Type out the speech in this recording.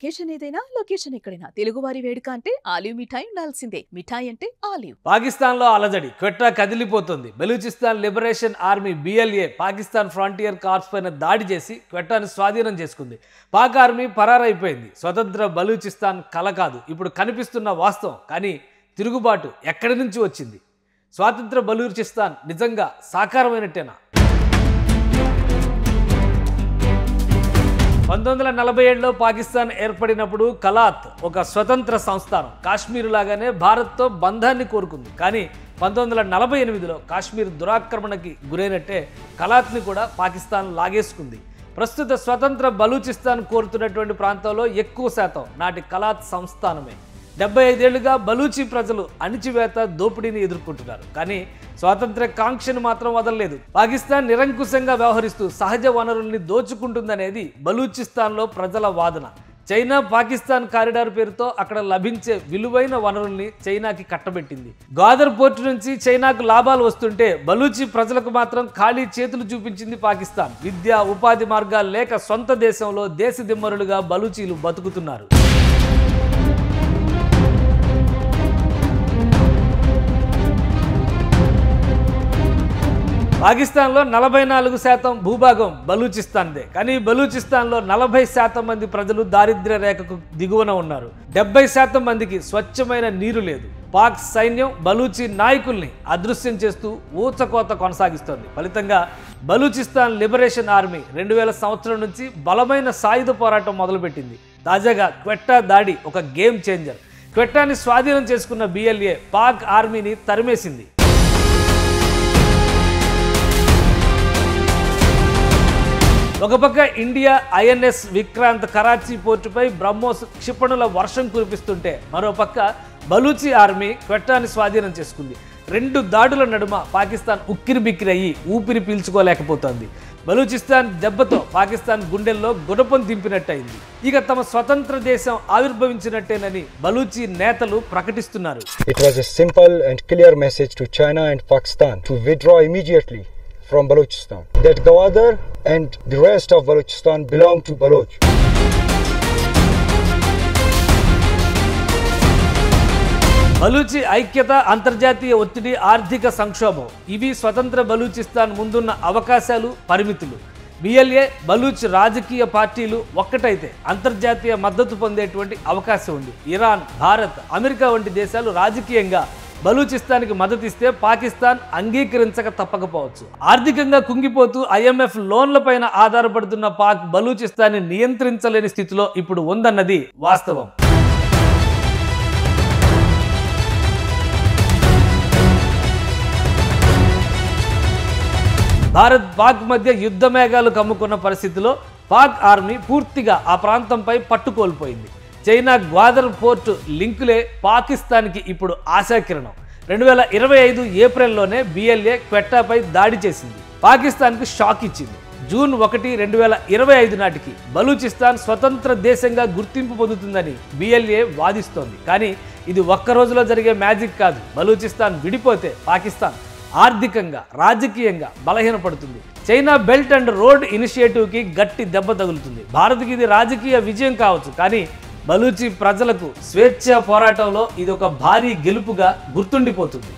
Occasion ఏదైనా location ఎక్కడైనా తెలుగువారి వేడుక అంటే ఆలివ్ మిఠాయి ఉండాల్సిందే. మిఠాయి అంటే ఆలివ్. పాకిస్తాన్లో అలజడి క్వెట్టా కదిలిపోతుంది. Balochistan liberation army BLA Pakistan frontier corps పైన దాడి చేసి క్వెట్టాను స్వాధీనం చేసుకుంది. పాక్ ఆర్మీ పరారైపోయింది. స్వతంత్ర బలూచిస్తాన్ కల కాదు, ఇప్పుడు కనిపిస్తున్న వాస్తవం. కానీ తిరుగుబాటు ఎక్కడి నుంచి వచ్చింది? స్వాతంత్ర బలూచిస్తాన్ నిజంగా సాకారమైనట్టేనా? 1947లో పాకిస్తాన్ ఏర్పడినప్పుడు కలాత్ ఒక స్వతంత్ర సంస్థానం. కాశ్మీర్ లాగానే భారత్తో బంధాన్ని కోరుకుంది. కానీ 1948లో కాశ్మీర్ దురాక్రమణకి గురైనట్టే కలాత్ని కూడా పాకిస్తాన్ లాగేసుకుంది. ప్రస్తుత స్వతంత్ర బలూచిస్తాన్ కోరుతున్నటువంటి ప్రాంతంలో ఎక్కువ శాతం నాటి కలాత్ సంస్థానమే. 75 ఏళ్లుగా బలూచి ప్రజలు అణిచివేత దోపిడీని ఎదుర్కొంటున్నారు. కానీ స్వాతంత్ర కాంక్షను మాత్రం వదలలేదు. పాకిస్తాన్ నిరంకుశంగా వ్యవహరిస్తూ సహజ వనరుల్ని దోచుకుంటుందనేది బలూచిస్తాన్లో ప్రజల వాదన. చైనా పాకిస్తాన్ కారిడార్ పేరుతో అక్కడ లభించే విలువైన వనరుల్ని చైనాకి కట్టబెట్టింది. గ్వాదర్ పోర్టు నుంచి చైనాకు లాభాలు వస్తుంటే బలూచి ప్రజలకు మాత్రం ఖాళీ చేతులు చూపించింది పాకిస్తాన్. విద్య, ఉపాధి మార్గాలు లేక సొంత దేశంలో దేశదిమ్మరులుగా బలూచీలు బతుకుతున్నారు. పాకిస్తాన్లో 44% భూభాగం బలూచిస్తాన్దే. కానీ బలూచిస్తాన్లో 40% మంది ప్రజలు దారిద్ర్య రేఖకు దిగువన ఉన్నారు. 70% మందికి స్వచ్ఛమైన నీరు లేదు. పాక్ సైన్యం బలూచి నాయకుల్ని అదృశ్యం చేస్తూ ఊచకోత కొనసాగిస్తోంది. ఫలితంగా బలూచిస్తాన్ లిబరేషన్ ఆర్మీ 2000 సంవత్సరం నుంచి బలమైన సాయుధ పోరాటం మొదలుపెట్టింది. తాజాగా క్వెట్టా దాడి ఒక గేమ్ చేంజర్. క్వెట్టాని స్వాధీనం చేసుకున్న BLA పాక్ ఆర్మీని తరిమేసింది. ఒక పక్క ఇండియా INS విక్రాంత్ కరాచీ పోర్టుపై బ్రహ్మోస్ క్షిపణుల వర్షం కురిపిస్తుంటే మరోపక్క బలూచి ఆర్మీ క్వెట్టాని స్వాధీనం చేసుకుంది. 2 దాడుల నడుమ పాకిస్తాన్ ఉక్కిరిబిక్కిరి అయ్యి ఊపిరి పీల్చుకోలేకపోతోంది. బలూచిస్తాన్ దెబ్బతో పాకిస్తాన్ గుండెల్లో గుణపం దింపినట్టయింది. ఇక తమ స్వతంత్ర దేశం ఆవిర్భవించినట్టేనని బలూచి నేతలు ప్రకటిస్తున్నారు. It was a simple and clear message to China and Pakistan to withdraw immediately from Balochistan. That Gwadar and the rest of Balochistan belong to Baloch. Baluchi ఐక్యత, అంతర్జాతీయ ఒత్తిడి, ఆర్థిక సంక్షోభం ఇవి స్వతంత్ర బలూచిస్తాన్ ముందున్న అవకాశాలు, పరిమితులు. BLA, బలూచ్ రాజకీయ పార్టీలు ఒక్కటైతే అంతర్జాతీయ మద్దతు పొందేటువంటి అవకాశం ఉంది. ఇరాన్, భారత్, అమెరికా వంటి దేశాలు రాజకీయంగా బలూచిస్తాన్కి మద్దతిస్తే పాకిస్తాన్ అంగీకరించక తప్పకపోవచ్చు. ఆర్థికంగా కుంగిపోతూ IMF లోన్లపైన ఆధారపడుతున్న పాక్ బలూచిస్తాన్ని నియంత్రించలేని స్థితిలో ఇప్పుడు ఉందన్నది వాస్తవం. భారత్ పాక్ మధ్య యుద్ధ మేఘాలు కమ్ముకున్న పరిస్థితిలో పాక్ ఆర్మీ పూర్తిగా ఆ ప్రాంతంపై పట్టు కోల్పోయింది. చైనా గ్వాదర్ పోర్టు లింకులే పాకిస్తాన్కి ఇప్పుడు ఆశాకిరణం. 2025 ఏప్రిల్లోనే BLA క్వెట్టాపై దాడి చేసింది. పాకిస్తాన్కు షాక్ ఇచ్చింది. జూన్ 1, 2025 నాటికి బలూచిస్తాన్ స్వతంత్ర దేశంగా గుర్తింపు పొందుతుందని BLA వాదిస్తోంది. కానీ ఇది ఒక్క రోజులో జరిగే మ్యాజిక్ కాదు. బలూచిస్తాన్ విడిపోతే పాకిస్తాన్ ఆర్థికంగా, రాజకీయంగా బలహీనపడుతుంది. చైనా బెల్ట్ అండ్ రోడ్ ఇనిషియేటివ్కి గట్టి దెబ్బ తగులుతుంది. భారత్కి ఇది రాజకీయ విజయం కావచ్చు, కానీ బలూచి ప్రజలకు స్వేచ్ఛ పోరాటంలో ఇది ఒక భారీ గెలుపుగా గుర్తుండిపోతుంది.